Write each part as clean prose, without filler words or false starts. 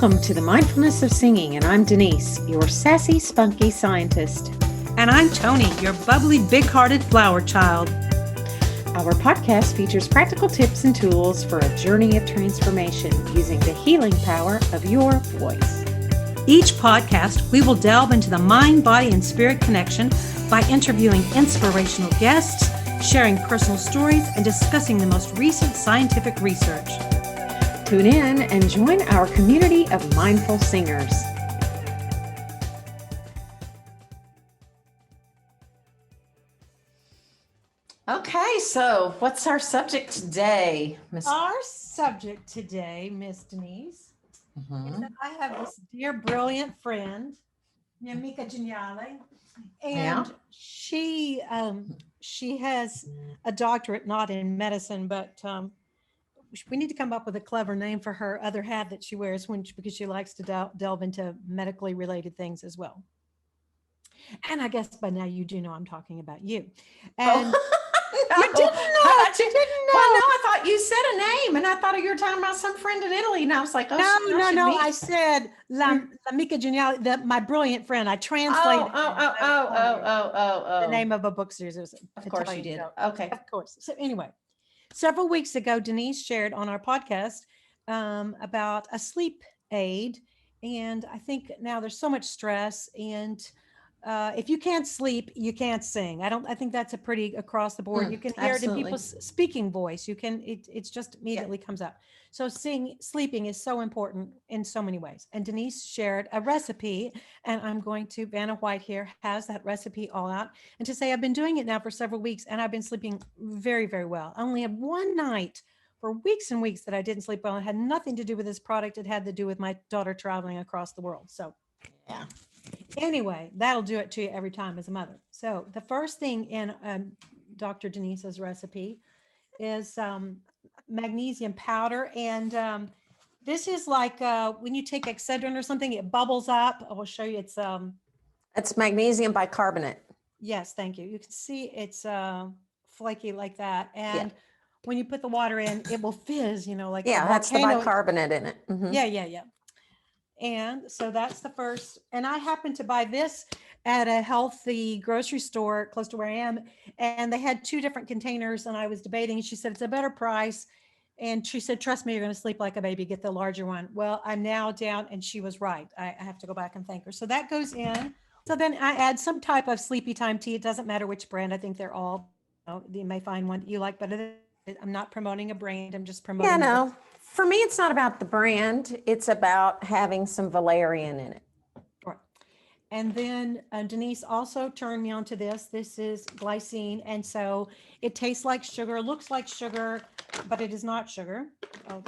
Welcome to the Mindfulness of Singing, and I'm Denise, your sassy, spunky scientist. And I'm Tony, your bubbly, big-hearted flower child. Our podcast features practical tips and tools for a journey of transformation using the healing power of your voice. Each podcast, we will delve into the mind, body, and spirit connection by interviewing inspirational guests, sharing personal stories, and discussing the most recent scientific research. Tune in and join our community of mindful singers. Okay, so what's our subject today, Miss? Our subject today, Miss Denise, is that I have this dear, brilliant friend, Mika Geniale, and she has a doctorate not in medicine, but we need to come up with a clever name for her other hat that she wears because she likes to delve into medically related things as well. And I guess by now you do know I'm talking about you. And You didn't know. Well, no, I thought you said a name, and I thought you were talking about some friend in Italy, and I was like, oh, no. I said La Mika Geniale, my brilliant friend. I translated the name of a book series. Of course you did. Okay. Of course. So anyway, several weeks ago, Denise shared on our podcast about a sleep aid. And I think now there's so much stress, and if you can't sleep, you can't sing. I think that's a pretty across the board. You can hear it in people's speaking voice. You can, it's just immediately comes up. So sleeping is so important in so many ways. And Denise shared a recipe, and I'm going to, Vanna White here has that recipe all out. And to say, I've been doing it now for several weeks, and I've been sleeping very, very well. I only had one night for weeks and weeks that I didn't sleep well. It had nothing to do with this product. It had to do with my daughter traveling across the world. So Yeah. anyway, that'll do it to you every time as a mother. So the first thing in Dr. Denise's recipe is magnesium powder. And this is like when you take Excedrin or something, it bubbles up. I will show you. It's magnesium bicarbonate. Yes, thank you. You can see it's flaky like that. And when you put the water in, it will fizz, like that's the bicarbonate in it. Mm-hmm. Yeah. And so that's the first. And I happened to buy this at a healthy grocery store close to where I am. And they had two different containers, and I was debating. She said, it's a better price. And she said, trust me, you're going to sleep like a baby. Get the larger one. Well, I'm now down, and she was right. I have to go back and thank her. So that goes in. So then I add some type of sleepy time tea. It doesn't matter which brand. I think they're all, you may find one that you like better. I'm not promoting a brand. I'm just promoting. Yeah, no. For me, it's not about the brand. It's about having some valerian in it. Right. And then Denise also turned me on to this. This is glycine. And so it tastes like sugar, looks like sugar, but it is not sugar. I'll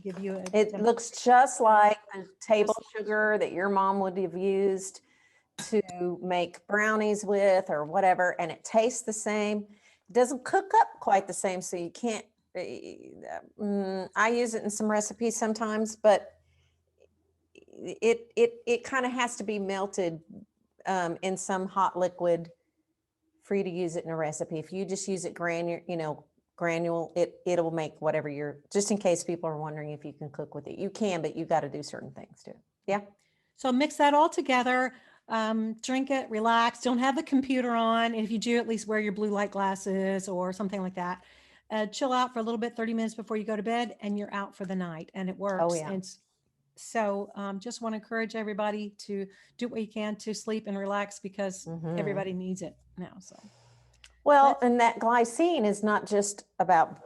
give you It looks just like the table sugar that your mom would have used to make brownies with or whatever. And it tastes the same. It doesn't cook up quite the same, so you can't. I use it in some recipes sometimes, but it kind of has to be melted in some hot liquid for you to use it in a recipe. If you just use it granule, it'll make whatever you're, just in case people are wondering if you can cook with it. You can, but you got to do certain things too. Yeah. So mix that all together. Drink it, relax, don't have the computer on. And if you do, at least wear your blue light glasses or something like that. Chill out for a little bit, 30 minutes before you go to bed, and you're out for the night, and it works. Oh, yeah. And so just want to encourage everybody to do what you can to sleep and relax, because everybody needs it now. So, well, and that glycine is not just about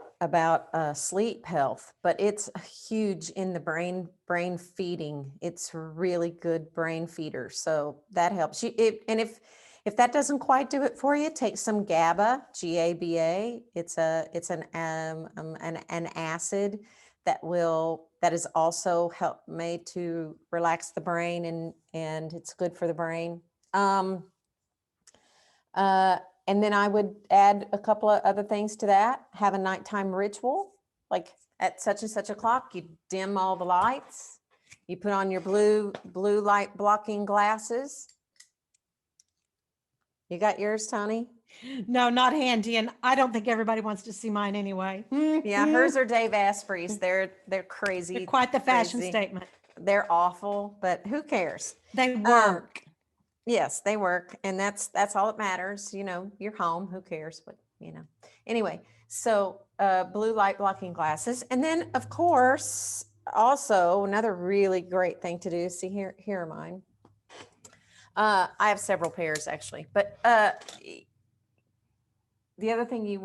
sleep health, but it's huge in the brain feeding. It's a really good brain feeder. So that helps you. And if that doesn't quite do it for you, take some GABA, GABA. It's an acid that is also made to relax the brain, and it's good for the brain. And then I would add a couple of other things to that. Have a nighttime ritual, like at such and such a clock, you dim all the lights. You put on your blue light blocking glasses. You got yours, Tony? No, not handy. And I don't think everybody wants to see mine anyway. Yeah, hers are Dave Asprey's. They're crazy. They're quite the fashion statement. they're awful, but who cares? They work. Yes, they work. And that's all that matters. You know, you're home, who cares? But, you know, anyway, so blue light blocking glasses. And then of course, also another really great thing to do. See here are mine. I have several pairs actually, but the other thing you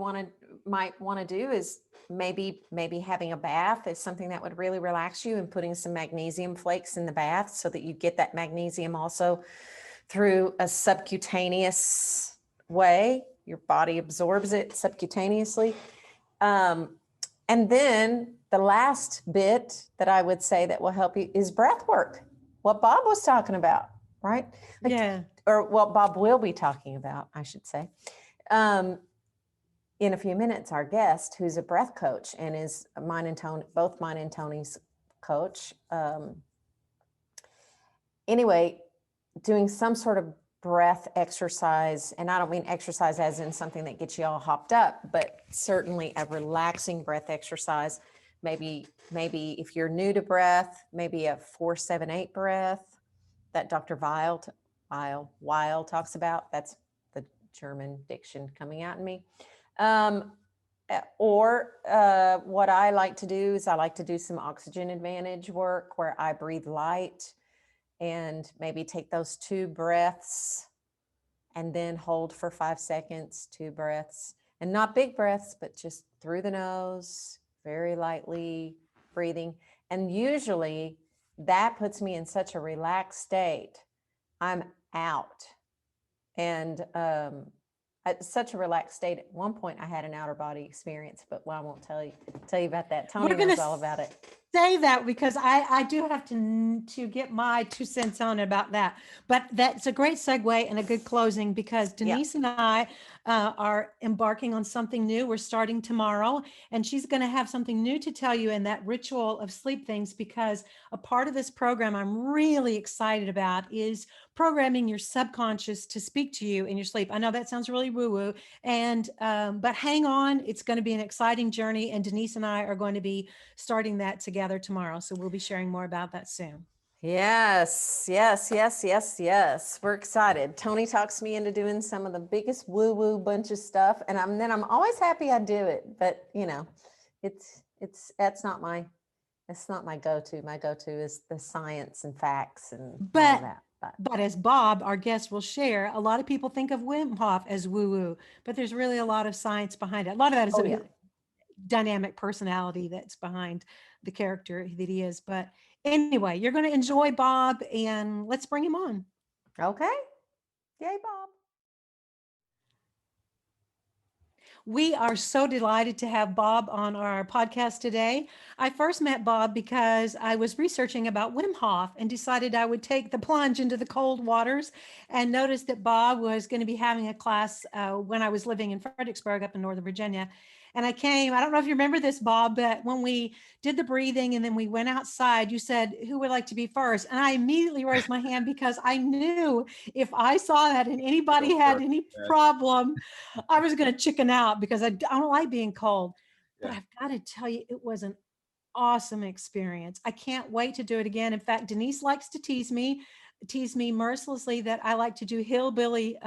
might want to do is maybe having a bath is something that would really relax you, and putting some magnesium flakes in the bath so that you get that magnesium also through a subcutaneous way. Your body absorbs it subcutaneously. And then the last bit that I would say that will help you is breath work. What Bob was talking about, right? Yeah. Or what Bob will be talking about, I should say. In a few minutes, our guest, who's a breath coach and is both mine and Tony's coach. Anyway, doing some sort of breath exercise, and I don't mean exercise as in something that gets you all hopped up, but certainly a relaxing breath exercise. Maybe if you're new to breath, maybe a 4-7-8 breath that Dr. Weil talks about. That's the German diction coming out in me. Or what I like to do is I like to do some oxygen advantage work where I breathe light and maybe take those 2 breaths and then hold for 5 seconds, 2 breaths, and not big breaths, but just through the nose, very lightly breathing. And usually that puts me in such a relaxed state. I'm out. And at such a relaxed state. At one point I had an outer body experience, but I won't tell you about that. Tony knows all about it. Say that because I do have to get my 2 cents on about that. But that's a great segue and a good closing, because Denise and I are embarking on something new. We're starting tomorrow, and she's going to have something new to tell you in that ritual of sleep things, because a part of this program I'm really excited about is programming your subconscious to speak to you in your sleep. I know that sounds really woo-woo, and but hang on, it's going to be an exciting journey, and Denise and I are going to be starting that together tomorrow. So we'll be sharing more about that soon. Yes. We're excited. Tony talks me into doing some of the biggest woo-woo bunch of stuff, and I'm always happy I do it. But you know, that's not my go-to. My go-to is the science and facts and all that. But as Bob, our guest, will share, a lot of people think of Wim Hof as woo-woo, but there's really a lot of science behind it. A lot of that is a dynamic personality that's behind the character that he is. But anyway, you're going to enjoy Bob, and let's bring him on. Okay. Yay, Bob. We are so delighted to have Bob on our podcast today. I first met Bob because I was researching about Wim Hof and decided I would take the plunge into the cold waters, and noticed that Bob was going to be having a class when I was living in Fredericksburg up in Northern Virginia. And I don't know if you remember this, Bob, but when we did the breathing and then we went outside, you said, who would like to be first? And I immediately raised my hand because I knew if I saw that and anybody had any problem, I was going to chicken out because I don't like being cold. But I've got to tell you, it was an awesome experience. I can't wait to do it again. In fact, Denise likes to tease me mercilessly that I like to do hillbilly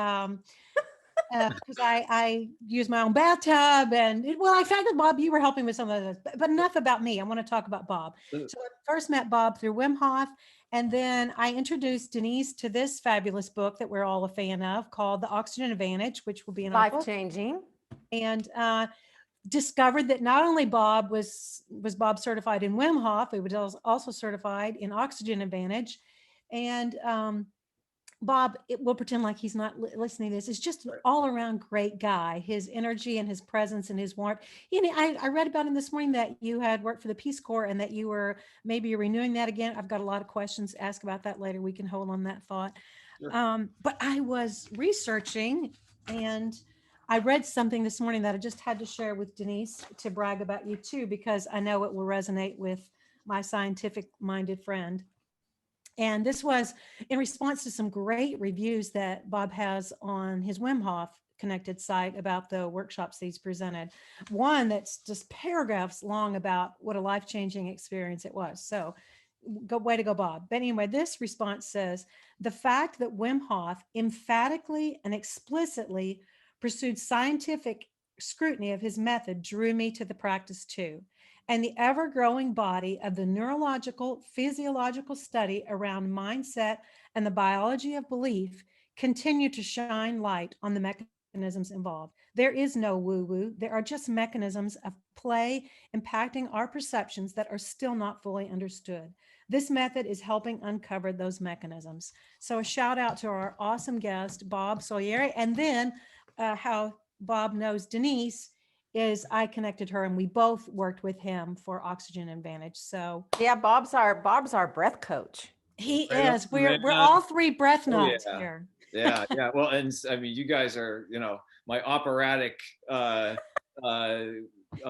because I use my own bathtub, and I found that Bob, you were helping with some of this, but enough about me. I want to talk about Bob. So I first met Bob through Wim Hof, and then I introduced Denise to this fabulous book that we're all a fan of called The Oxygen Advantage, which will be in our book. Life-changing. And discovered that not only Bob was Bob certified in Wim Hof, he was also certified in Oxygen Advantage. And Bob, we'll pretend like he's not listening to this. Is just an all-around great guy. His energy and his presence and his warmth. You know, I read about him this morning that you had worked for the Peace Corps and that you were maybe renewing that again. I've got a lot of questions to ask about that later. We can hold on that thought. Sure. But I was researching, and I read something this morning that I just had to share with Denise to brag about you too, because I know it will resonate with my scientific-minded friend. And this was in response to some great reviews that Bob has on his Wim Hof connected site about the workshops that he's presented. One that's just paragraphs long about what a life-changing experience it was. So way to go, Bob. But anyway, this response says, the fact that Wim Hof emphatically and explicitly pursued scientific scrutiny of his method drew me to the practice too. And the ever growing body of the neurological, physiological study around mindset and the biology of belief continue to shine light on the mechanisms involved. There is no woo woo. There are just mechanisms of play impacting our perceptions that are still not fully understood. This method is helping uncover those mechanisms. So, a shout out to our awesome guest, Bob Soulliere. And then, how Bob knows Denise is I connected her and we both worked with him for Oxygen Advantage. So, Yeah, Bob's our breath coach. he Right on, is. We're man. all three breath Oh, nuts yeah. here. Yeah. Well, and I mean, you guys are, my operatic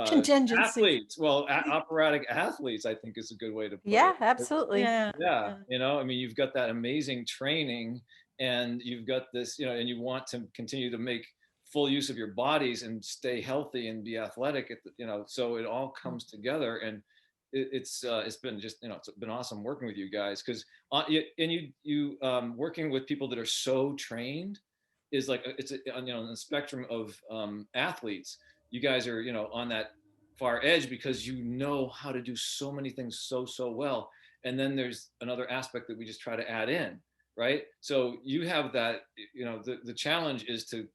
Contingency. athletes. Well, operatic athletes, I think is a good way to put Yeah, it. absolutely. Yeah. Yeah. I mean, you've got that amazing training and you've got this, and you want to continue to make full use of your bodies and stay healthy and be athletic, so it all comes together. And it's been just, it's been awesome working with you guys because working with people that are so trained is like, it's on the spectrum of athletes. You guys are, on that far edge because you know how to do so many things so well. And then there's another aspect that we just try to add in, right? So you have that, the challenge is to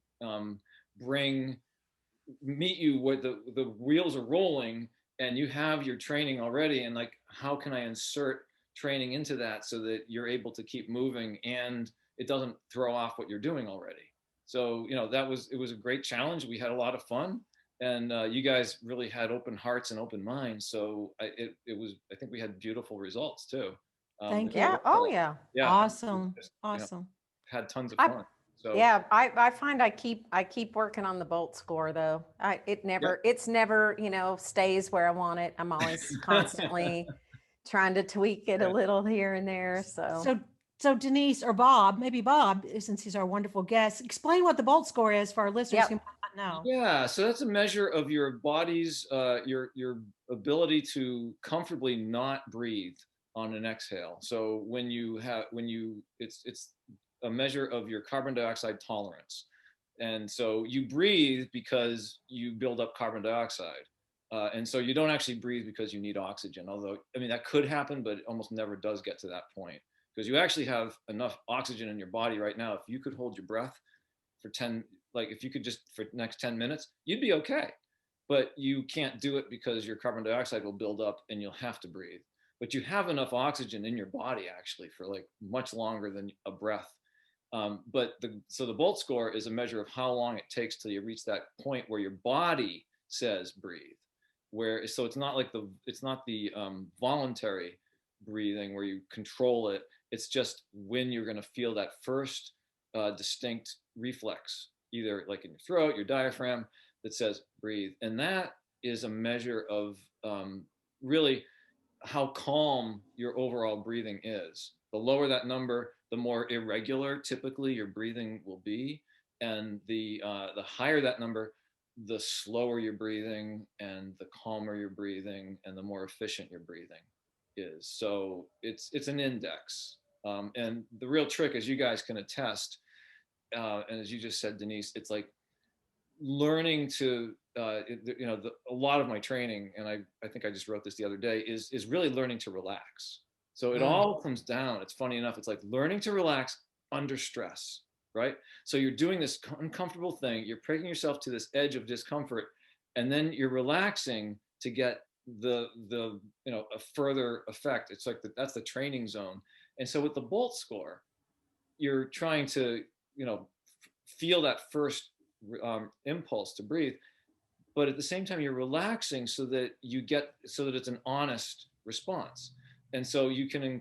meet you where the wheels are rolling and you have your training already, and like, how can I insert training into that so that you're able to keep moving and it doesn't throw off what you're doing already. So it was a great challenge. We had a lot of fun, and you guys really had open hearts and open minds. So I think we had beautiful results too. Thank you. Yeah. Oh, yeah. Yeah. Awesome. Just, Awesome. had tons of I- fun. So Yeah, I find I keep working on the bolt score though. It's never, stays where I want it. I'm always constantly trying to tweak it a little here and there. So Denise or Bob, maybe Bob, since he's our wonderful guest, explain what the Bolt score is for our listeners Yep. who might not know. Yeah, so that's a measure of your body's your ability to comfortably not breathe on an exhale. So it's a measure of your carbon dioxide tolerance. And so you breathe because you build up carbon dioxide. And so you don't actually breathe because you need oxygen, although, I mean, that could happen, but it almost never does get to that point because you actually have enough oxygen in your body right now. If you could hold your breath for if you could just for the next 10 minutes, you'd be okay. But you can't do it because your carbon dioxide will build up and you'll have to breathe. But you have enough oxygen in your body actually for like much longer than a breath. So the Bolt score is a measure of how long it takes till you reach that point where your body says breathe. So it's not the voluntary breathing where you control it. It's just when you're going to feel that first distinct reflex, either like in your throat, your diaphragm, that says breathe. And that is a measure of really how calm your overall breathing is. The lower that number, the more irregular typically your breathing will be, and the higher that number, the slower your breathing, and the calmer your breathing, and the more efficient your breathing is. So it's an index, and the real trick, as you guys can attest, and as you just said, Denise, it's like learning to a lot of my training, and I think I just wrote this the other day, is really learning to relax. So it all comes down, it's funny enough, it's like learning to relax under stress, right? So you're doing this uncomfortable thing, you're pricking yourself to this edge of discomfort, and then you're relaxing to get a further effect. It's like that's the training zone. And so with the Bolt score, you're trying to feel that first impulse to breathe, but at the same time you're relaxing so that it's an honest response. And so you can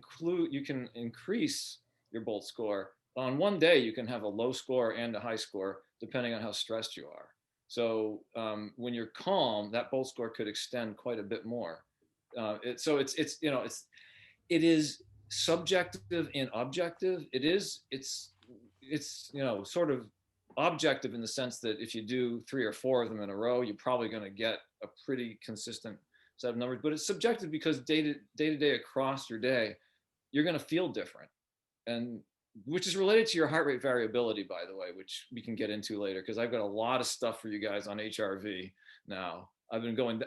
increase your Bolt score. On one day you can have a low score and a high score depending on how stressed you are. So when you're calm, that Bolt score could extend quite a bit more. It is subjective and objective. It's sort of objective in the sense that if you do 3 or 4 of them in a row, you're probably going to get a pretty consistent set of numbers, but it's subjective because day to day across your day, you're going to feel different. And which is related to your heart rate variability, by the way, which we can get into later, because I've got a lot of stuff for you guys on HRV now. I've been going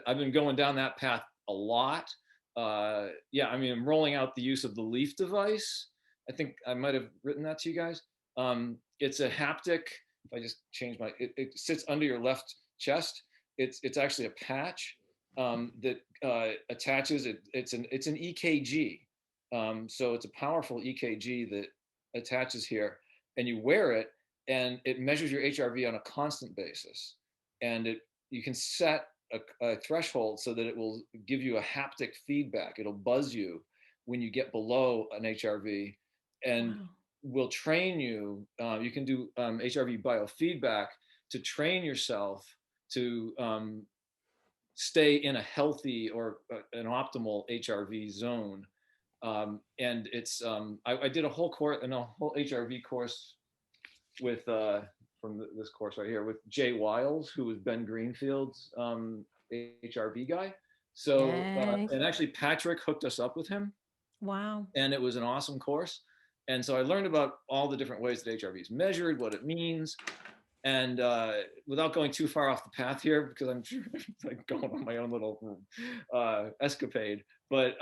down that path a lot. Yeah, I mean, I'm rolling out the use of the Leaf device. I think I might have written that to you guys. It's a haptic. If I just change it sits under your left chest. It's actually a patch that attaches. It's an EKG. So it's a powerful EKG that attaches here, and you wear it, and it measures your HRV on a constant basis. And you can set a threshold so that it will give you a haptic feedback. It'll buzz you when you get below an HRV, and will train you. You can do HRV biofeedback to train yourself to stay in a healthy or an optimal HRV zone. And it's I did a whole HRV course with from this course right here with Jay Wiles, who was Ben Greenfield's HRV guy. So and actually Patrick hooked us up with him. Wow. And it was an awesome course. And so I learned about all the different ways that HRV is measured, what it means. And without going too far off the path here, because I'm like going on my own little escapade, but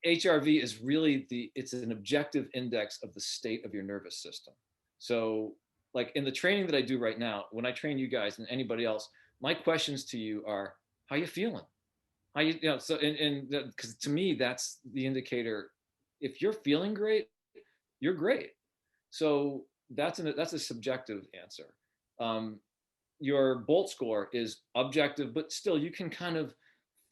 HRV is really it's an objective index of the state of your nervous system. So like in the training that I do right now, when I train you guys and anybody else, my questions to you are, how you feeling? How you know, so, and because to me, that's the indicator. If you're feeling great, you're great. So that's a subjective answer. Your Bolt score is objective, but still you can kind of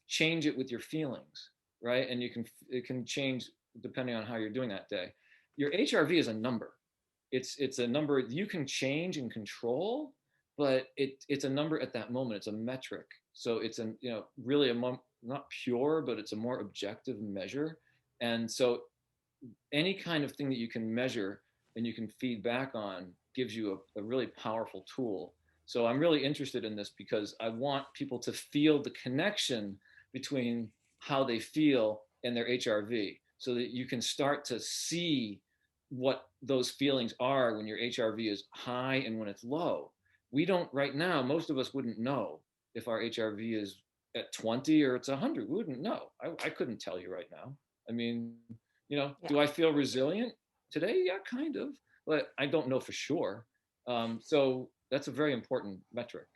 change it with your feelings, right? And it can change depending on how you're doing that day. Your HRV is a number. It's a number you can change and control, but it's a number at that moment. It's a metric. So it's really not pure, but it's a more objective measure. And so any kind of thing that you can measure and you can feed back on gives you a really powerful tool. So I'm really interested in this because I want people to feel the connection between how they feel and their HRV, so that you can start to see what those feelings are when your HRV is high and when it's low. We don't right now, most of us wouldn't know if our HRV is at 20 or it's 100. We wouldn't know. I couldn't tell you right now. I mean, do I feel resilient today? Yeah, kind of, but I don't know for sure. So that's a very important metric.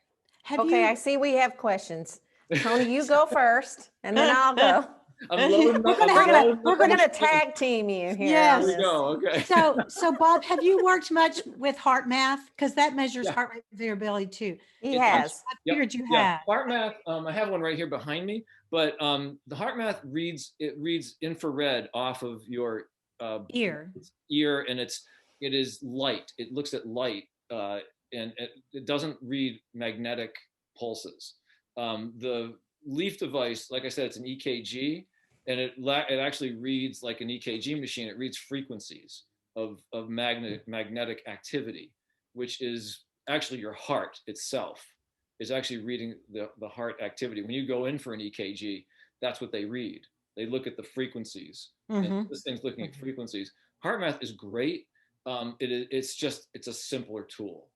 I see we have questions. Tony, you go first, and then I'll go. We're going to tag team you here. Yes. On this. Okay. So Bob, have you worked much with heart math? Because that measures heart rate variability too. He has. I figured you had. Heart math. I have one right here behind me, but the heart math reads infrared off of your ear, and it is light. It looks at light, and it doesn't read magnetic pulses. The Leaf device, like I said, it's an EKG, and it actually reads like an EKG machine. It reads frequencies of magnetic activity, which is actually your heart itself is actually reading the heart activity. When you go in for an EKG, that's what they read. They look at the frequencies. And this thing's looking at frequencies. Heart math is great. It's a simpler tool.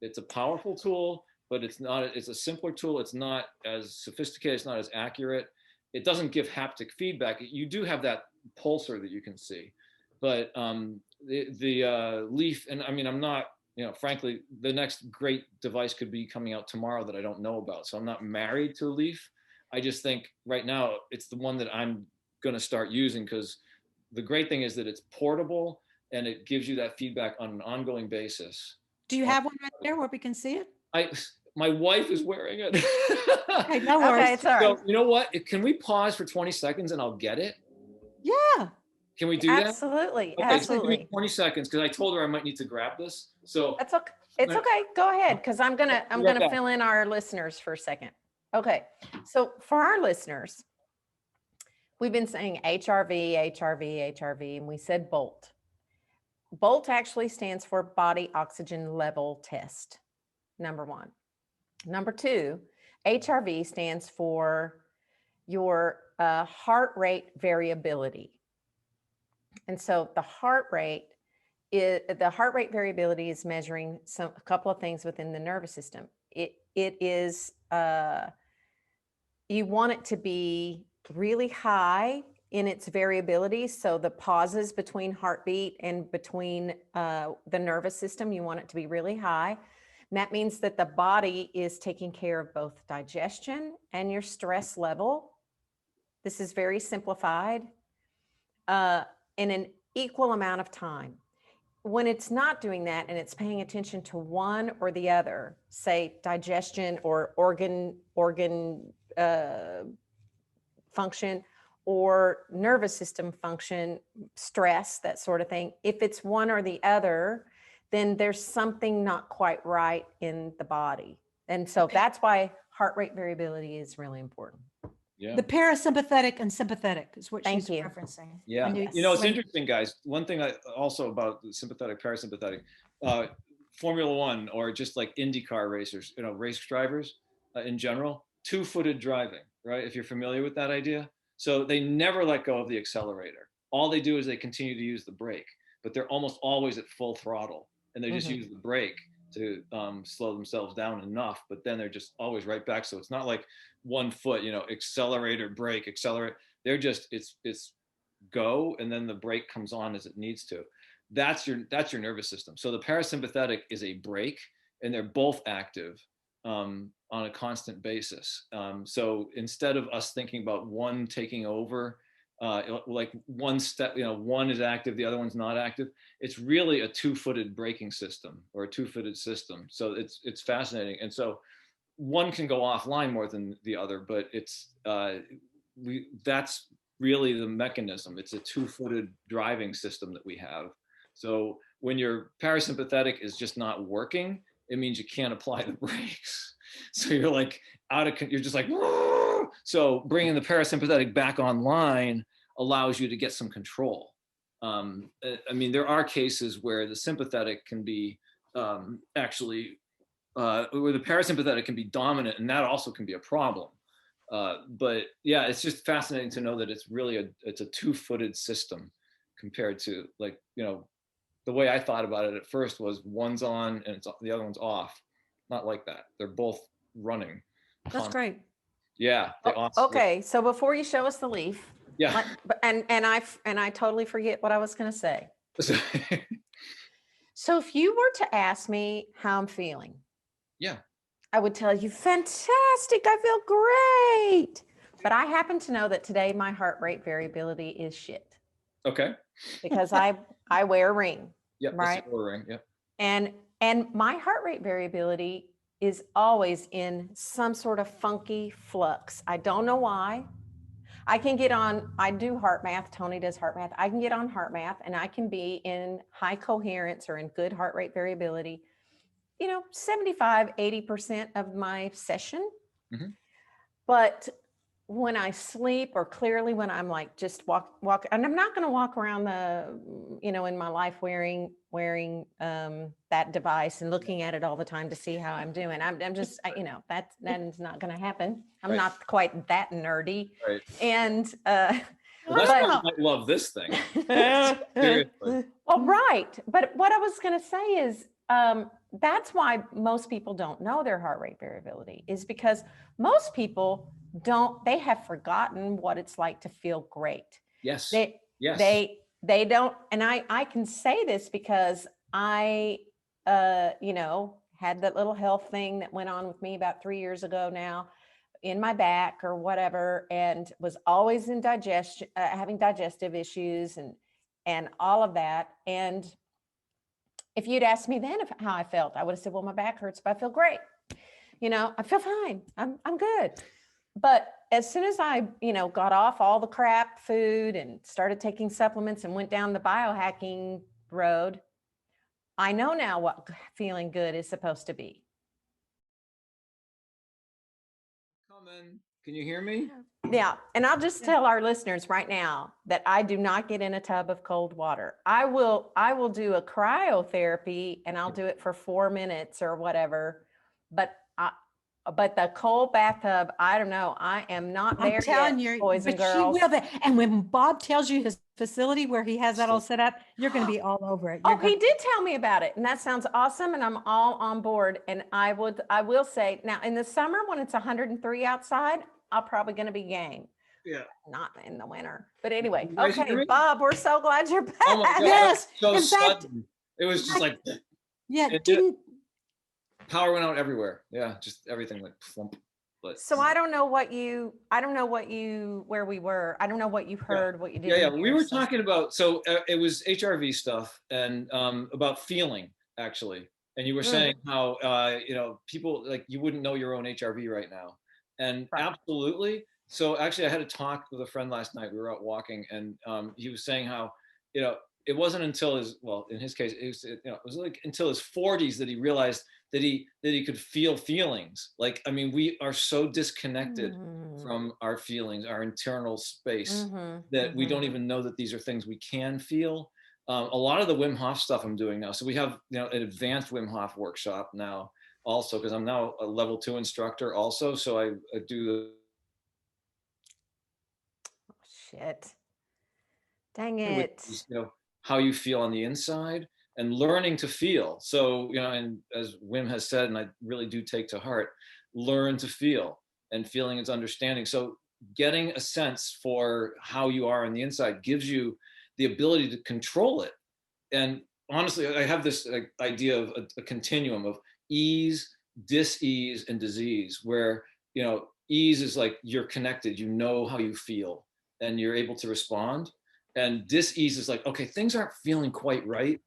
It's a powerful tool, but it's a simpler tool. It's not as sophisticated. It's not as accurate. It doesn't give haptic feedback. You do have that pulsar that you can see, but the Leaf, and I mean, I'm not, frankly, the next great device could be coming out tomorrow that I don't know about. So I'm not married to a Leaf. I just think right now it's the one that I'm going to start using, because the great thing is that it's portable and it gives you that feedback on an ongoing basis. Do you have one right there where we can see it? My wife is wearing it. Okay, no worries. Okay, it's all right. So you know what? Can we pause for 20 seconds and I'll get it? Yeah. Can we do that? Absolutely. Okay, Absolutely. give me 20 seconds, because I told her I might need to grab this. So That's okay. It's okay. Go ahead, because I'm gonna fill in our listeners for a second. Okay. So for our listeners, we've been saying HRV, HRV, HRV, and we said BOLT. BOLT actually stands for Body Oxygen Level Test, number one. Number two, HRV stands for your heart rate variability. And so the heart rate variability is measuring a couple of things within the nervous system. It is, you want it to be really high in its variability. So the pauses between heartbeat and between the nervous system, you want it to be really high. And that means that the body is taking care of both digestion and your stress level. This is very simplified, in an equal amount of time. When it's not doing that and it's paying attention to one or the other, say digestion or organ function or nervous system function, stress, that sort of thing, if it's one or the other, then there's something not quite right in the body. And so that's why heart rate variability is really important. Yeah. The parasympathetic and sympathetic is what Thank she's you. referencing. Yeah. And You know, it's interesting, guys. One thing also about the sympathetic, parasympathetic, Formula One or just like IndyCar racers, you know, race drivers in general, two-footed driving, right? If you're familiar with that idea. So they never let go of the accelerator. All they do is they continue to use the brake, but they're almost always at full throttle and they just use the brake to slow themselves down enough, but then they're just always right back. So it's not like one foot, you know, accelerator, brake, accelerate. They're just, it's go, and then the brake comes on as it needs to. That's your nervous system. So the parasympathetic is a brake, and they're both active on a constant basis. So instead of us thinking about one taking over, like one step, you know, one is active, the other one's not active. It's really a two-footed braking system or a two-footed system. So it's fascinating. And so one can go offline more than the other, but that's really the mechanism. It's a two-footed driving system that we have. So when your parasympathetic is just not working, it means you can't apply the brakes. So you're like you're just like, whoa! So bringing the parasympathetic back online allows you to get some control. I mean, there are cases where the sympathetic can be actually, where the parasympathetic can be dominant, and that also can be a problem. But yeah, it's just fascinating to know that it's really it's a two-footed system compared to, like, you know, the way I thought about it at first was one's on and the other one's off. Not like that. They're both running. That's great. Yeah. Okay, so before you show us the leaf, Yeah. and I totally forget what I was going to say. So So if you were to ask me how I'm feeling, yeah, I would tell you, fantastic, I feel great. But I happen to know that today my heart rate variability is shit. Okay. Because I wear a ring. Yep. Right. That's a ring. Yep. And my heart rate variability is always in some sort of funky flux. I don't know why. I can get on, I do heart math. Tony does heart math. I can get on heart math and I can be in high coherence or in good heart rate variability, you know, 75, 80% of my session. Mm-hmm. But when I sleep, or clearly when I'm like just walk, and I'm not going to walk around the, you know, in my life wearing that device and looking at it all the time to see how I'm doing. I'm just, you know, that is not going to happen. I'm not quite that nerdy. Right. And well, that's why you might love this thing. Seriously. Well, right. But what I was going to say is, that's why most people don't know their heart rate variability, is because most people they have forgotten what it's like to feel great. Yes. They don't. And I can say this because I, you know, had that little health thing that went on with me about 3 years ago now in my back or whatever, and was always in having digestive issues and all of that. And if you'd asked me then how I felt, I would have said, well, my back hurts, but I feel great. You know, I feel fine. I'm good. But as soon as I, you know, got off all the crap food and started taking supplements and went down the biohacking road, I know now what feeling good is supposed to be. Can you hear me? Yeah. And I'll just tell our listeners right now that I do not get in a tub of cold water. I will do a cryotherapy and I'll do it for 4 minutes or whatever. But but the cold bathtub, I don't know. I am not I'm there telling yet, you, boys and but she girls. will. And when Bob tells you his facility where he has that all set up, you're going to be all over it. Oh, he did tell me about it, and that sounds awesome, and I'm all on board. And I will say now, in the summer when it's 103 outside, I'm probably going to be game. Yeah. Not in the winter, but anyway. You guys hear Okay, me? Bob, we're so glad you're back. Oh my God. Yes. So In fact, sudden. It was just like, yeah, it didn't. power went out everywhere. Yeah, just everything like plump. But So I don't know where we were. I don't know what you heard, what you did. Yeah. We were talking about, so it was HRV stuff and about feeling actually. And you were saying how, people like you wouldn't know your own HRV right now. And absolutely. So actually I had a talk with a friend last night. We were out walking and he was saying how, it wasn't until in his case, it was like until his 40s that he realized that he could feel feelings. Like, I mean, we are so disconnected from our feelings, our internal space, that we don't even know that these are things we can feel. A lot of the Wim Hof stuff I'm doing now. So we have, an advanced Wim Hof workshop now also, because I'm now a level 2 instructor also. So I do the Shit. Dang it. is, how you feel on the inside and learning to feel. So, and as Wim has said, and I really do take to heart, learn to feel, and feeling is understanding. So getting a sense for how you are on the inside gives you the ability to control it. And honestly, I have this idea of a continuum of ease, dis-ease, and disease, where, ease is like you're connected, you know how you feel, and you're able to respond. And dis-ease is like, okay, things aren't feeling quite right,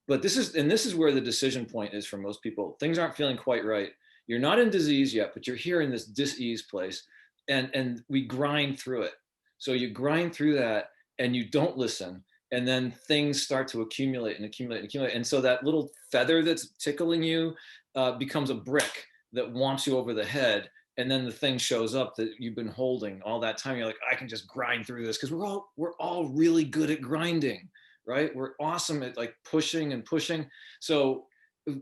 but this is where the decision point is for most people. Things aren't feeling quite right. You're not in disease yet, but you're here in this dis-ease place, and we grind through it. So you grind through that, and you don't listen, and then things start to accumulate and accumulate and accumulate. And so that little feather that's tickling you becomes a brick that whomps you over the head. And then the thing shows up that you've been holding all that time. You're like, I can just grind through this, because we're all really good at grinding, right? We're awesome at like pushing and pushing. So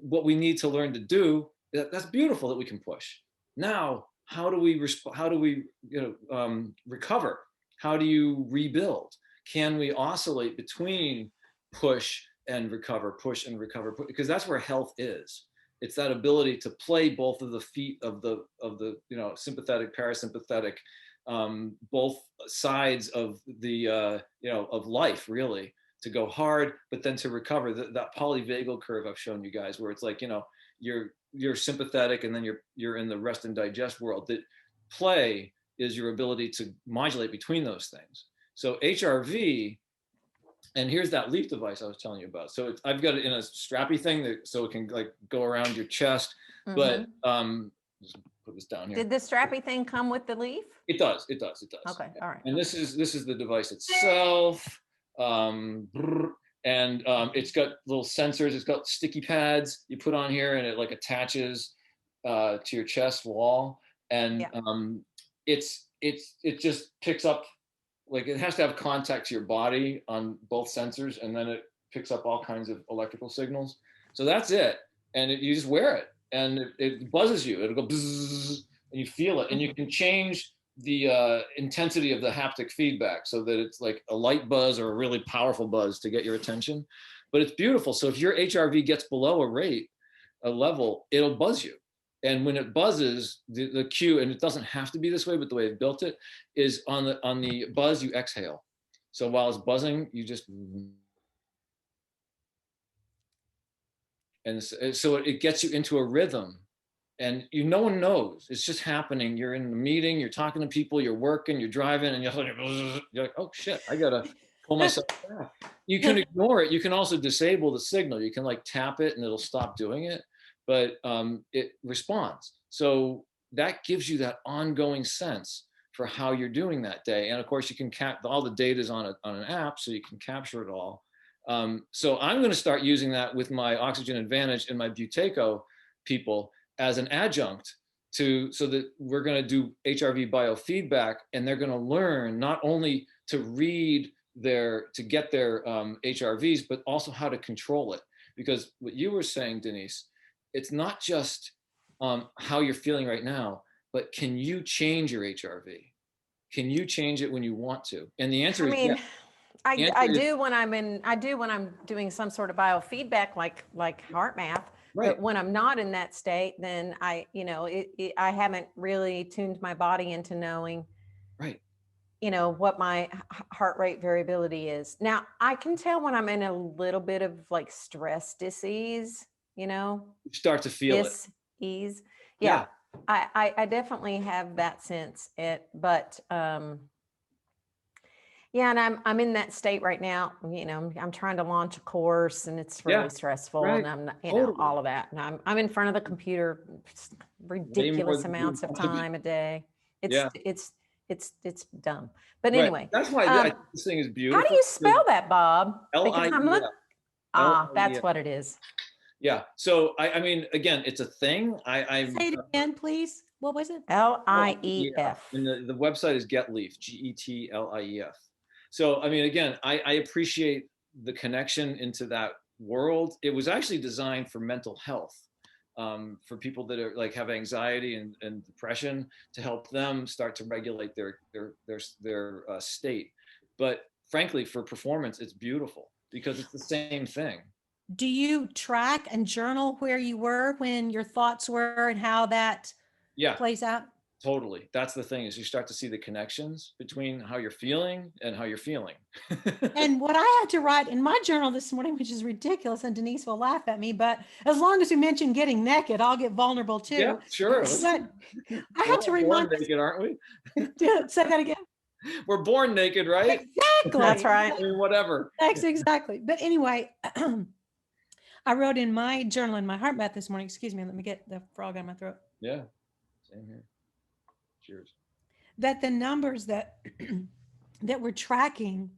what we need to learn to do, that's beautiful that we can push. Now, how do we recover? How do you rebuild? Can we oscillate between push and recover, because that's where health is. It's that ability to play both of the feet of the sympathetic, parasympathetic, both sides of the of life, really, to go hard, but then to recover. That polyvagal curve I've shown you guys, where it's like, you're sympathetic, and then you're in the rest and digest world. That play is your ability to modulate between those things. So HRV, and here's that leaf device I was telling you about. So I've got it in a strappy thing so it can like go around your chest. But just put this down here. Did the strappy thing come with the leaf? It does. Okay, all right. And this is the device itself. And it's got little sensors. It's got sticky pads you put on here, and it like attaches to your chest wall. And it just picks up. Like, it has to have contact to your body on both sensors, and then it picks up all kinds of electrical signals. So that's it. And you just wear it, and it buzzes you. It'll go bzzz, and you feel it. And you can change the intensity of the haptic feedback so that it's like a light buzz or a really powerful buzz to get your attention. But it's beautiful. So if your HRV gets below a level, it'll buzz you. And when it buzzes, the cue, and it doesn't have to be this way, but the way I've built it is on the buzz, you exhale. So while it's buzzing, you just, and so it gets you into a rhythm, and no one knows. It's just happening. You're in a meeting, you're talking to people, you're working, you're driving, and you're like, oh shit, I gotta pull myself back. You can ignore it. You can also disable the signal. You can like tap it and it'll stop doing it. But it responds. So that gives you that ongoing sense for how you're doing that day. And of course, you can all the data is on an app, so you can capture it all. So I'm going to start using that with my Oxygen Advantage and my Buteyko people as an adjunct so that we're going to do HRV biofeedback, and they're going to learn not only to get their HRVs, but also how to control it. Because what you were saying, Denise, it's not just how you're feeling right now, but can you change your HRV? Can you change it when you want to? And the answer I is mean, yes. I do when I'm doing some sort of biofeedback, like heart math. Right. But when I'm not in that state, then I haven't really tuned my body into knowing, Right. what my heart rate variability is. Now, I can tell when I'm in a little bit of like stress disease, You start to feel it. ease. Yeah. Yeah. I definitely have that sense but yeah, and I'm in that state right now. I'm trying to launch a course, and it's really Yeah. stressful, Right. and I'm not, Totally. all of that. And I'm in front of the computer ridiculous than you amounts of want to be. time a day. It's Yeah. it's dumb. But Right. anyway, That's why um, this thing is how beautiful. do you spell that, Bob? Because I'm LIEF. that's what it is. Yeah. So I mean, again, it's a thing. Say it again, please. What was it? LIEF. And the website is GetLief, GETLIEF. So I mean, again, I appreciate the connection into that world. It was actually designed for mental health, for people that are like have anxiety and depression, to help them start to regulate their state. But frankly, for performance, it's beautiful because it's the same thing. Do you track and journal where you were when your thoughts were and how that Yeah. plays out? Totally. That's the thing, is you start to see the connections between how you're feeling and how you're feeling. And what I had to write in my journal this morning, which is ridiculous, and Denise will laugh at me, but as long as we mention getting naked, I'll get vulnerable too. Yeah, sure. But I had to We're remind born naked, aren't we? say that again. We're born naked, right? Exactly. That's right. I mean, whatever. That's exactly. But anyway, I wrote in my journal in my heart math this morning. Excuse me, let me get the frog out of my throat. Yeah, same here. Cheers. That the numbers that that we're tracking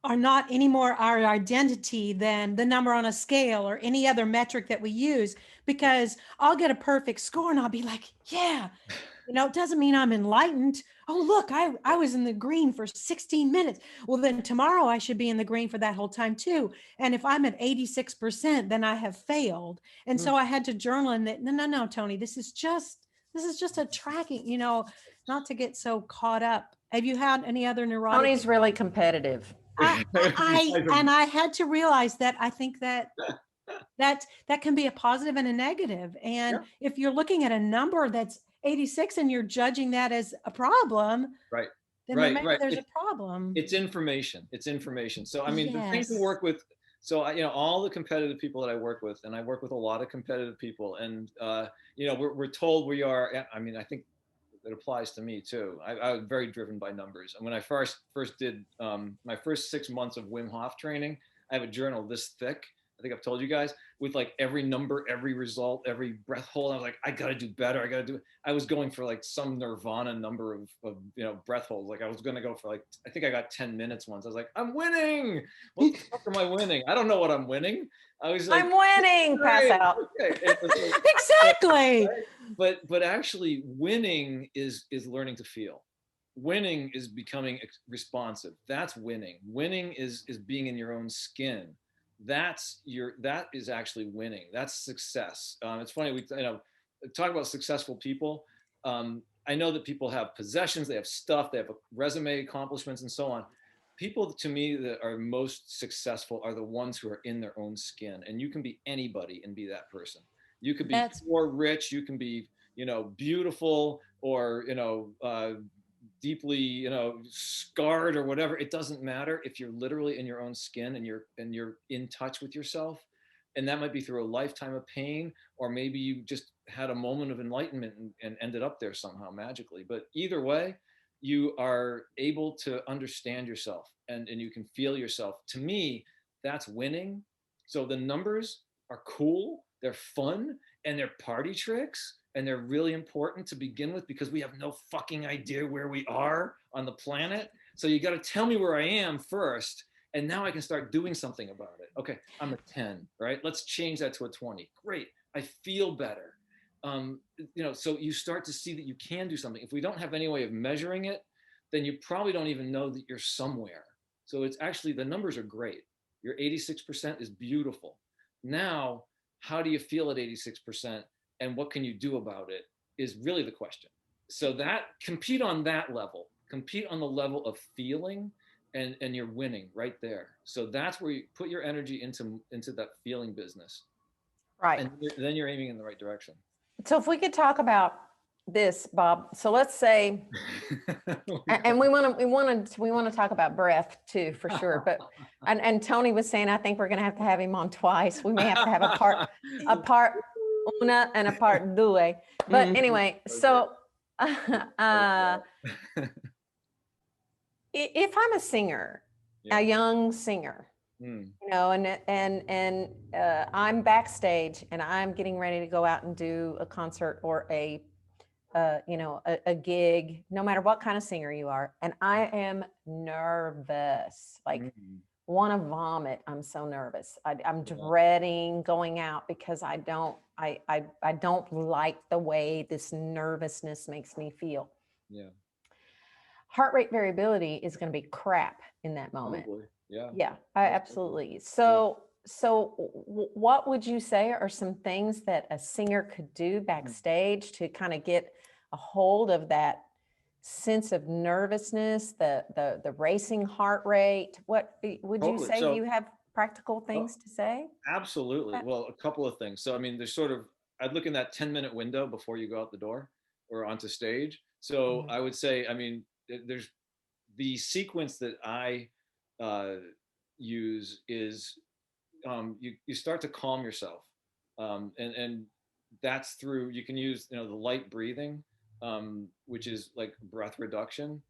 are not any more our identity than the number on a scale or any other metric that we use, because I'll get a perfect score and I'll be like, yeah, it doesn't mean I'm enlightened. Oh, look, I was in the green for 16 minutes. Well, then tomorrow I should be in the green for that whole time too. And if I'm at 86%, then I have failed. And so I had to journal in that. No, Tony, this is just a tracking, not to get so caught up. Have you had any other neurotic? Tony's really competitive. I had to realize that I think that can be a positive and a negative. And if you're looking at a number that's 86 and you're judging that as a problem, right, then maybe there's a problem. It's information. So I mean, the thing to Yes. work with. So all the competitive people that I work with, and I work with a lot of competitive people, and we're told we are. I mean, I think it applies to me too. I was very driven by numbers. And when I first did my first 6 months of Wim Hof training, I have a journal this thick. I think I've told you guys, with like every number, every result, every breath hold. I was like, I got to do better. I was going for like some nirvana number of breath holds. Like I was going to go for like, I think I got 10 minutes once. I was like, I'm winning. What the fuck am I winning? I don't know what I'm winning. I was like, I'm winning. Pass out. Okay. Exactly. But actually winning is learning to feel. Winning is becoming responsive. That's winning. Winning is being in your own skin. That is actually winning. That's success. It's funny, we talk about successful people. I know that people have possessions, they have stuff, they have resume accomplishments and so on. People to me that are most successful are the ones who are in their own skin. And you can be anybody and be that person. You could be poor, rich, you can be, beautiful, or, deeply, scarred or whatever. It doesn't matter if you're literally in your own skin and you're in touch with yourself. And that might be through a lifetime of pain, or maybe you just had a moment of enlightenment and ended up there somehow magically. But either way, you are able to understand yourself and you can feel yourself. To me, that's winning. So the numbers are cool, they're fun, and they're party tricks, and they're really important to begin with because we have no fucking idea where we are on the planet. So you got to tell me where I am first, and now I can start doing something about it. Okay, I'm a 10, right? Let's change that to a 20. Great, I feel better. So you start to see that you can do something. If we don't have any way of measuring it, then you probably don't even know that you're somewhere. So it's actually, the numbers are great. Your 86% is beautiful. Now, how do you feel at 86%? and what can you do about it is really the question. So that compete on that level, compete on the level of feeling, and you're winning right there. So that's where you put your energy into that feeling business, Right. and then you're aiming in the right direction. So if we could talk about this, Bob. So let's say, and we want to talk about breath too, for sure. But and Tony was saying, I think we're going to have him on twice. We may have to have a part una and a part due. But anyway, so if I'm a singer, Yeah. a young singer, you know, and I'm backstage and I'm getting ready to go out and do a concert or a gig, no matter what kind of singer you are, and I am nervous, like want to vomit. I'm so nervous. I'm dreading going out because I don't like the way this nervousness makes me feel. Yeah. Heart rate variability is going to be crap in that moment. Probably. Yeah. Yeah, absolutely. So what would you say are some things that a singer could do backstage to kind of get a hold of that sense of nervousness, the racing heart rate? What would you say? So, you have practical things to say? Absolutely. Well, a couple of things. So, I mean, there's I'd look in that 10-minute window before you go out the door or onto stage. So I would say, I mean, there's the sequence that I use is you start to calm yourself, and that's through, you can use the light breathing, which is like breath reduction,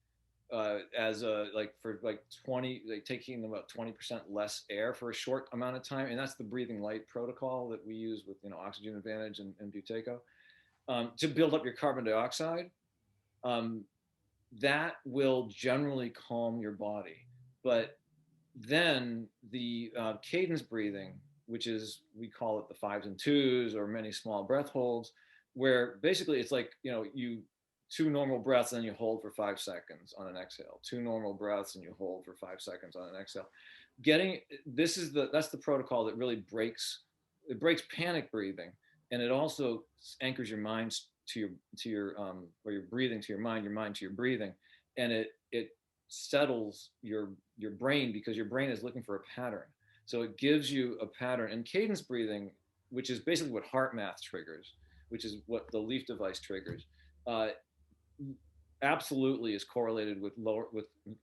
as a for 20, like taking about 20% less air for a short amount of time, and that's the breathing light protocol that we use with Oxygen Advantage and Buteyko, to build up your carbon dioxide. That will generally calm your body. But then the cadence breathing, which is, we call it the 5s and 2s, or many small breath holds, where basically it's like, you 2 normal breaths and then you hold for 5 seconds on an exhale, 2 normal breaths and you hold for 5 seconds on an exhale. That's the protocol that really breaks panic breathing, and it also anchors your mind to your or your breathing to your mind to your breathing, and it settles your brain, because your brain is looking for a pattern. So it gives you a pattern. And cadence breathing, which is basically what HeartMath triggers, which is what the Leaf device triggers, absolutely is correlated with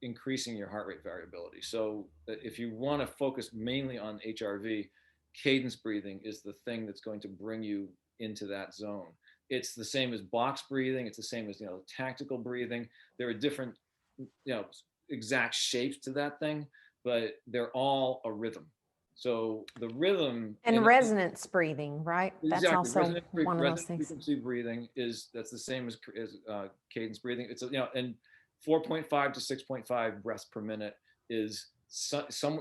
increasing your heart rate variability. So if you want to focus mainly on HRV, cadence breathing is the thing that's going to bring you into that zone. It's the same as box breathing. It's the same as tactical breathing. There are different exact shapes to that thing, but they're all a rhythm. So the rhythm and resonance breathing, right? Exactly. That's also one of those things. Frequency breathing that's the same as cadence breathing. It's and 4.5 to 6.5 breaths per minute is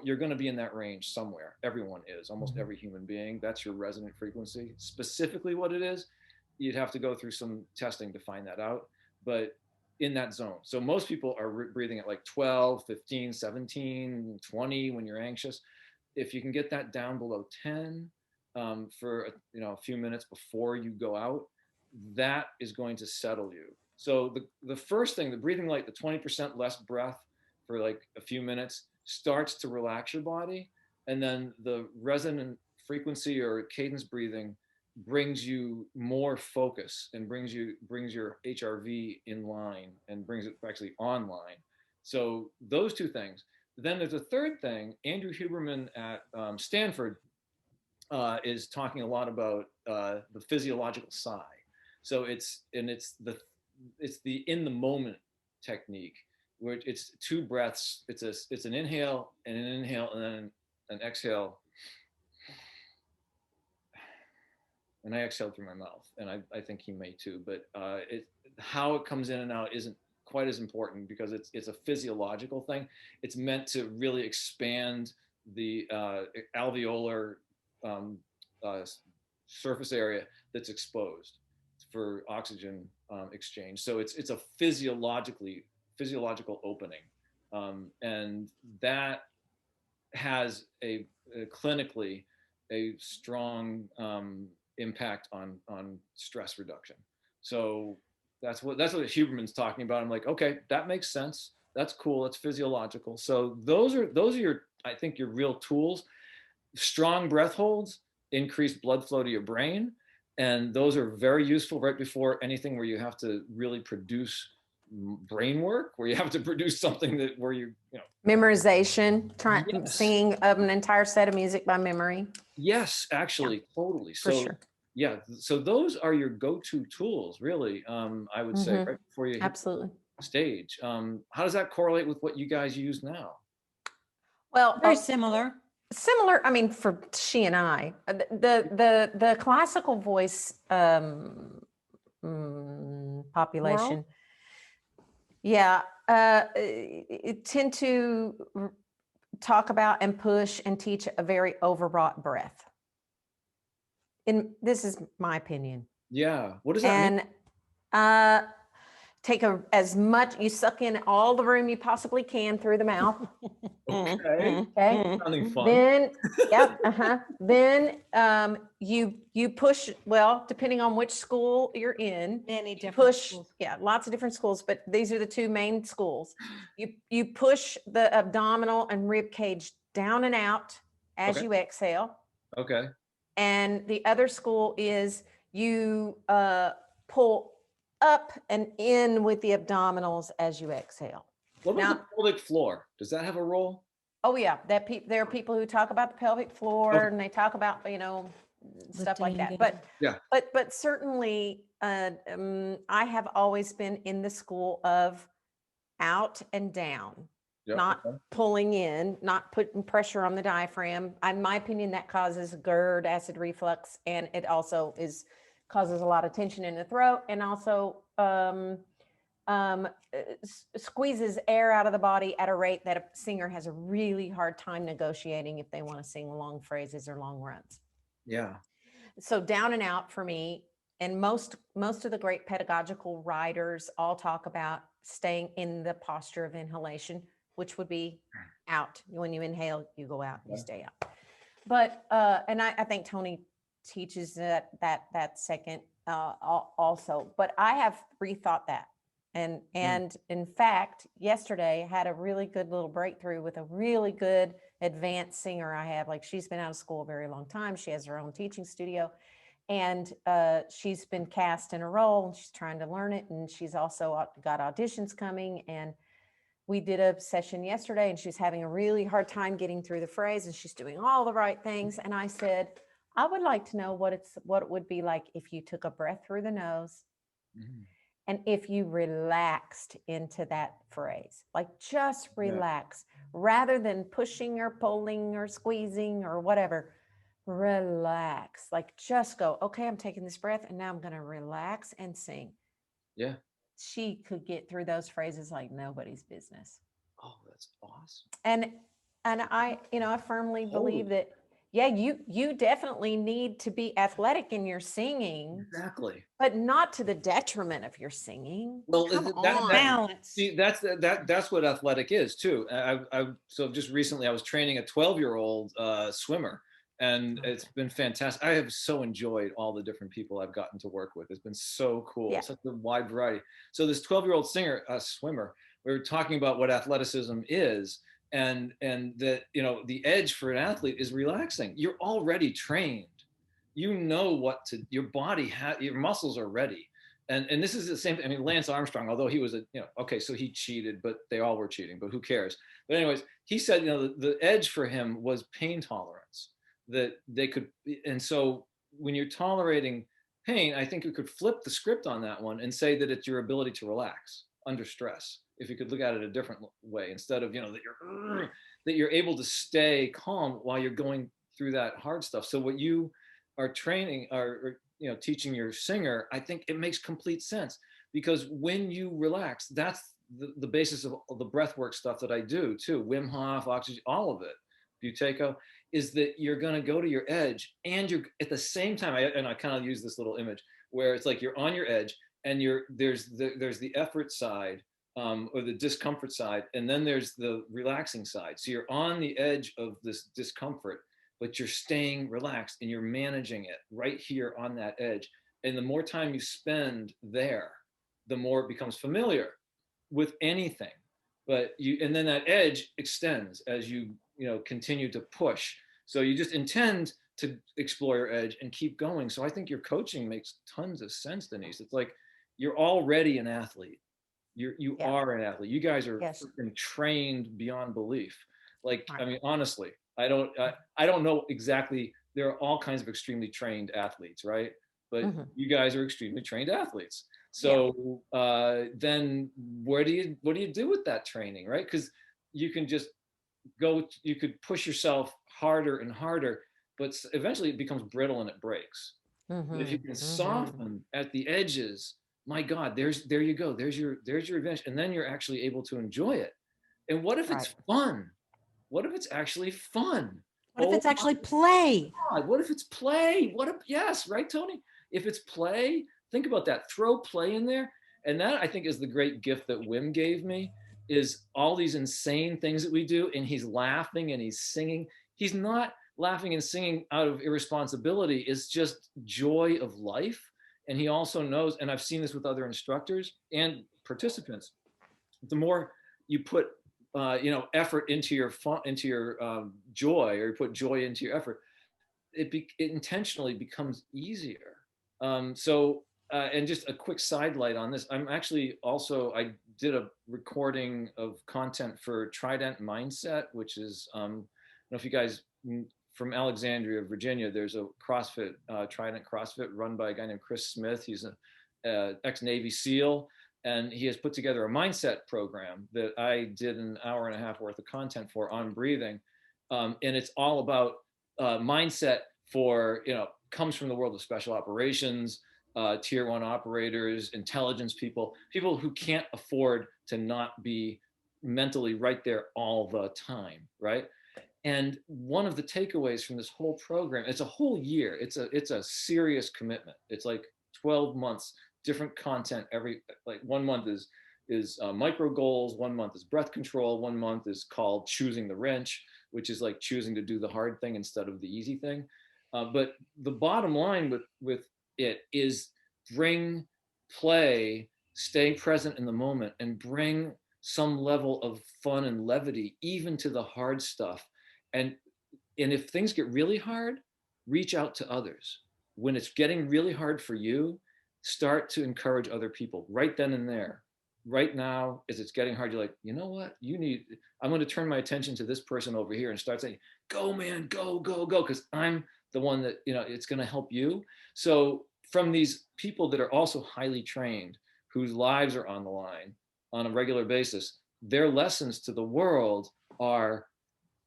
you're going to be in that range somewhere. Everyone is, almost every human being. That's your resonant frequency. Specifically what it is, you'd have to go through some testing to find that out, but in that zone. So most people are breathing at like 12, 15, 17, 20 when you're anxious. If you can get that down below 10 for a few minutes before you go out, that is going to settle you. So the first thing, the breathing light, the 20% less breath for like a few minutes, starts to relax your body, and then the resonant frequency or cadence breathing brings you more focus and brings your HRV in line and brings it actually online. So those two things. Then there's a third thing. Andrew Huberman at Stanford is talking a lot about the physiological sigh. So it's the in the moment technique, where it's 2 breaths. It's an inhale and an inhale and then an exhale. And I exhaled through my mouth, and I think he may too. But how it comes in and out isn't quite as important, because it's a physiological thing. It's meant to really expand the alveolar surface area that's exposed for oxygen exchange. So it's a physiological opening, and that has clinically a strong impact on stress reduction. So that's what Huberman's talking about. I'm like, okay, that makes sense. That's cool. That's physiological. So those are your, I think, your real tools. Strong breath holds increase blood flow to your brain, and those are very useful right before anything where you have to really produce brain work, where you have to produce something that where you know Memorization, Yes. singing an entire set of music by memory. Yes, actually, totally. For So sure. yeah, so those are your go-to tools, really. I would say right before you hit Absolutely. the stage. How does that correlate with what you guys use now? Well, Very similar. similar. I mean, for she and I, the classical voice population, yeah, tend to talk about and push and teach a very overwrought breath. And this is my opinion. Yeah. What does that mean? And take as much, you suck in all the room you possibly can through the mouth. Okay. Okay. Sounding fun. Then, yep. Then you push, well, depending on which school you're in, Many different push, schools. yeah, lots of different schools, but these are the two main schools. You push the abdominal and rib cage down and out as Okay. you exhale. Okay. And the other school is you pull up and in with the abdominals as you exhale. What about Now, the pelvic floor? Does that have a role? oh yeah, there are people who talk about the pelvic floor Okay. and they talk about, stuff like that. Lifting But certainly, I have always been in the school of out and down, Yeah. not Okay. pulling in, not putting pressure on the diaphragm. In my opinion, that causes GERD, acid reflux, and it also causes a lot of tension in the throat, and also squeezes air out of the body at a rate that a singer has a really hard time negotiating if they want to sing long phrases or long runs. Yeah. So down and out for me, and most of the great pedagogical writers all talk about staying in the posture of inhalation, which would be out. When you inhale, you go out, you stay out. But and I think Tony teaches that second also. But I have rethought that. And in fact, yesterday I had a really good little breakthrough with a really good advanced singer I have. Like, she's been out of school a very long time. She has her own teaching studio, and she's been cast in a role and she's trying to learn it. And she's also got auditions coming. And we did a session yesterday and she's having a really hard time getting through the phrase, and she's doing all the right things. And I said, I would like to know what it would be like if you took a breath through the nose. Mhm. And if you relaxed into that phrase, like just relax, rather than pushing or pulling or squeezing or whatever, relax, like just go, okay, I'm taking this breath and now I'm going to relax and sing. Yeah. She could get through those phrases like nobody's business. Oh, that's awesome. And I firmly believe Holy. that, yeah, you definitely need to be athletic in your singing, Exactly. but not to the detriment of your singing. Well, Come that on. Balance. see, that's what athletic is too. So just recently I was training a 12-year-old swimmer, and it's been fantastic. I have so enjoyed all the different people I've gotten to work with. It's been so cool. Yeah. Such a wide variety. So this 12-year-old swimmer, we were talking about what athleticism is, and that, the edge for an athlete is relaxing. You're already trained. You know what to, your body your muscles are ready. And this is the same thing. I mean, Lance Armstrong, although he was okay, so he cheated, but they all were cheating, but who cares? But anyways, he said, the edge for him was pain tolerance, that they could. And so when you're tolerating pain, I think you could flip the script on that one and say that it's your ability to relax under stress. If you could look at it a different way, instead of, that you're able to stay calm while you're going through that hard stuff. So what you are training or teaching your singer, I think it makes complete sense, because when you relax, that's the basis of the breathwork stuff that I do too. Wim Hof, oxygen, all of it, Buteyko, is that you're going to go to your edge, and you're at the same time. I kind of use this little image where it's like you're on your edge, and there's the effort side, or the discomfort side, and then there's the relaxing side. So you're on the edge of this discomfort, but you're staying relaxed and you're managing it right here on that edge. And the more time you spend there, the more it becomes familiar with anything. But and then that edge extends as you continue to push. So you just intend to explore your edge and keep going. So I think your coaching makes tons of sense, Denise. It's like you're already an athlete. You Yeah. are an athlete. You guys are Yes. freaking trained beyond belief. Like, Right. I mean, honestly, I don't know exactly. There are all kinds of extremely trained athletes, right? But you guys are extremely trained athletes. So then what do you do with that training, right? Because you can just you could push yourself harder and harder, but eventually it becomes brittle and it breaks. But if you can soften at the edges, my God, there you go. There's your advantage. And then you're actually able to enjoy it. And what if it's fun? What if it's actually fun? What if it's actually play? God, what if it's play? Yes, right, Tony? If it's play, think about that. Throw play in there. And that, I think, is the great gift that Wim gave me, is all these insane things that we do. And he's laughing and he's singing. He's not laughing and singing out of irresponsibility. It's just joy of life. And he also knows, and I've seen this with other instructors and participants, the more you put effort into your joy, or you put joy into your effort, it intentionally becomes easier. And just a quick sidelight on this, I'm actually also, I did a recording of content for Trident Mindset, which is, I don't know if you guys, from Alexandria, Virginia, there's a CrossFit, Trident CrossFit, run by a guy named Chris Smith. He's an ex-Navy SEAL, and he has put together a mindset program that I did an hour and a half worth of content for on breathing. And it's all about mindset for, comes from the world of special operations, tier 1 operators, intelligence people who can't afford to not be mentally right there all the time, right? And one of the takeaways from this whole program, it's a whole year. It's a serious commitment. It's like 12 months, different content like 1 month is micro goals, 1 month is breath control, 1 month is called choosing the wrench, which is like choosing to do the hard thing instead of the easy thing. But the bottom line with it is bring play, stay present in the moment, and bring some level of fun and levity even to the hard stuff. And if things get really hard, reach out to others. When it's getting really hard for you, start to encourage other people right then and there. Right now, as it's getting hard, you're like, you know what? I'm going to turn my attention to this person over here and start saying, go, man, go, go, go. Because I'm the one that, it's going to help you. So from these people that are also highly trained, whose lives are on the line on a regular basis, their lessons to the world are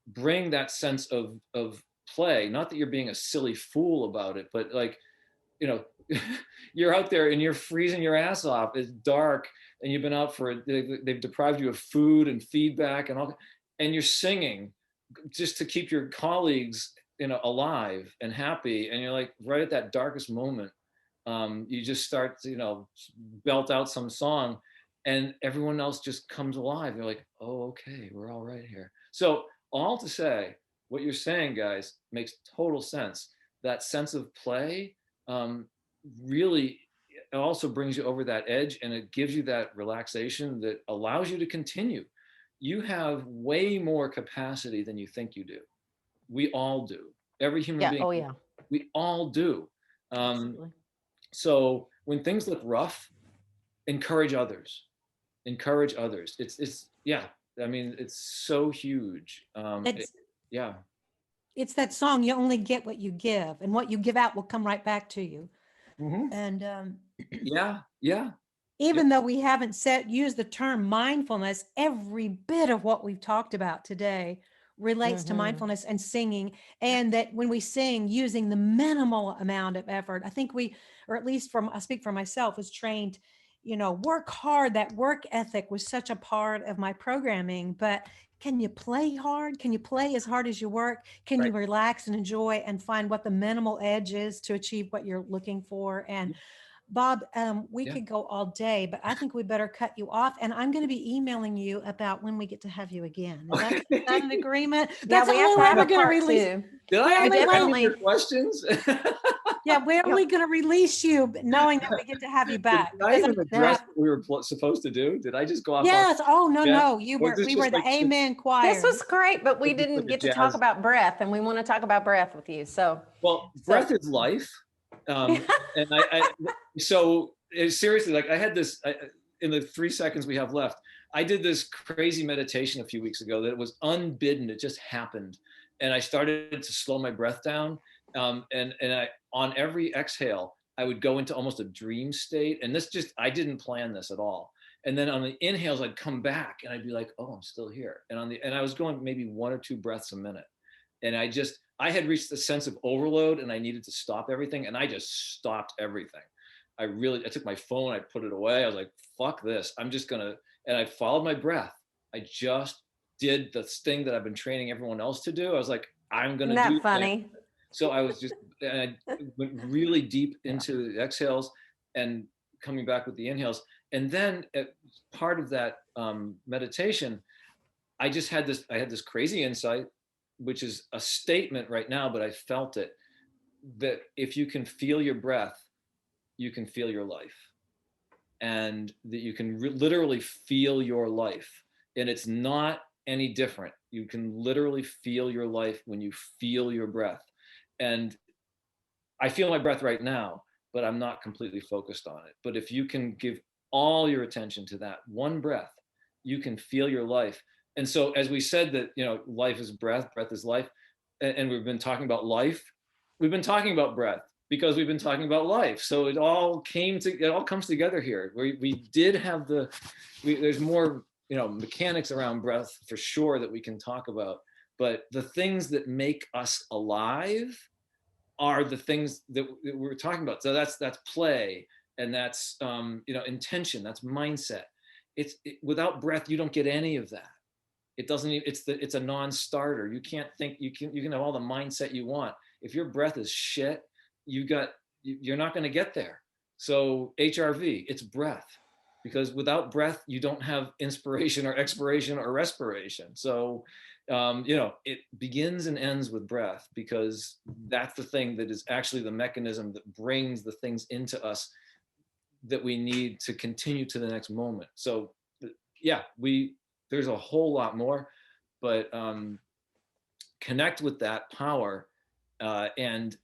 bring that sense of play. Not that you're being a silly fool about it, but like, you're out there and you're freezing your ass off. It's dark and you've been out they've deprived you of food and feedback and all, and you're singing just to keep your colleagues, alive and happy. And you're like, right at that darkest moment, you just start to, belt out some song and everyone else just comes alive. They're like, oh, okay, we're all right here. So all to say, what you're saying, guys, makes total sense. That sense of play, really, it also brings you over that edge, and it gives you that relaxation that allows you to continue. You have way more capacity than you think you do. We all do. Every human being. Oh yeah. We all do. So when things look rough, encourage others. Encourage others. It's yeah. I mean, it's so huge. It's that song, you only get what you give, and what you give out will come right back to you. And even though we haven't used the term mindfulness, every bit of what we've talked about today relates to mindfulness and singing. And that when we sing, using the minimal amount of effort, I think or at least I speak for myself, was trained, work hard. That work ethic was such a part of my programming. But can you play hard? Can you play as hard as you work? Can you relax and enjoy and find what the minimal edge is to achieve what you're looking for? And Bob, we Yeah. could go all day, but I think we better cut you off. And I'm going to be emailing you about when we get to have you again. Is that an agreement? That's we have only to way have we're a going to part release. two. Did We're I only answer any of definitely- your questions? Yeah, we're only going to release you knowing that we get to have you back. Did I even address what we were supposed to do? Did I just go off? Yes. Oh, no, Yeah. no. Was this We just were the like- amen choir. This was great, but we It's just didn't like a get to talk jazz- about breath, and we want to talk about breath with you. So Well, breath is life. And seriously, like I had this, in the 3 seconds we have left, I did this crazy meditation a few weeks ago that was unbidden. It just happened. And I started to slow my breath down. And I, on every exhale, I would go into almost a dream state. And I didn't plan this at all. And then on the inhales, I'd come back and I'd be like, oh, I'm still here. And I was going maybe 1 or 2 breaths a minute. And I had reached the sense of overload and I needed to stop everything. And I just stopped everything. I took my phone, I put it away. I was like, fuck this. And I followed my breath. I just did the thing that I've been training everyone else to do. I was like, I'm going to do isn't that that. funny? So I went really deep into the exhales and coming back with the inhales. And then part of that meditation, I had this crazy insight, which is a statement right now, but I felt it, that if you can feel your breath, you can feel your life. And that you can literally feel your life. And it's not any different. You can literally feel your life when you feel your breath. And I feel my breath right now, but I'm not completely focused on it. But if you can give all your attention to that one breath, you can feel your life. And so as we said that, life is breath, breath is life, and we've been talking about life, we've been talking about breath because we've been talking about life. So it all comes together here. We did have there's more, mechanics around breath for sure that we can talk about, but the things that make us alive are the things that we're talking about. So that's play, and that's intention, that's mindset. Without breath, you don't get any of that. It doesn't even, it's a non-starter. You can't think, you can have all the mindset you want. If your breath is shit, you're not going to get there. So HRV, it's breath, because without breath, you don't have inspiration or expiration or respiration. So, it begins and ends with breath, because that's the thing that is actually the mechanism that brings the things into us that we need to continue to the next moment. So yeah, there's a whole lot more, but connect with that power, and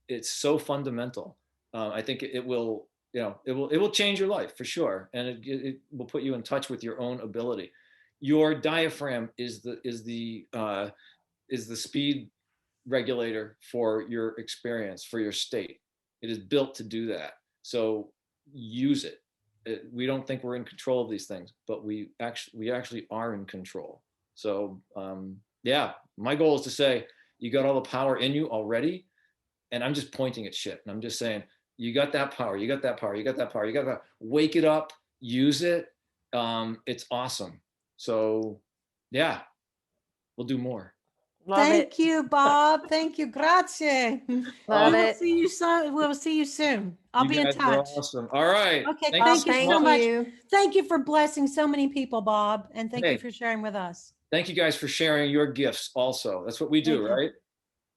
it's so fundamental. I think it will change your life for sure, and it will put you in touch with your own ability. Your diaphragm is the speed regulator for your experience, for your state. It is built to do that. So use it. We don't think we're in control of these things, but we actually are in control. So my goal is to say, you got all the power in you already, and I'm just pointing at shit, and I'm just saying, you got that power, you got that power, you got that power, you got that. Wake it up, use it. It's awesome. So yeah, we'll do more. Thank you, Bob. Thank you. Grazie. Love We'll it. see you soon. We'll see you soon. I'll be in guys are touch. awesome. All right. Okay. Thank Thank you so much. you. Thank you for blessing so many people, Bob. And thank Hey. you for sharing with us. Thank you guys for sharing your gifts also. That's what we do, Thank you. right?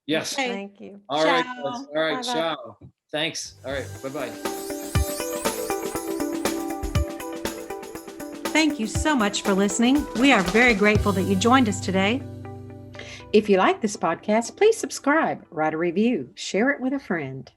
Yes. Okay. Thank you. All right. Ciao. Guys. All right. Bye-bye. Ciao. Thanks. All right. Bye-bye. Thank you so much for listening. We are very grateful that you joined us today. If you like this podcast, please subscribe, write a review, share it with a friend.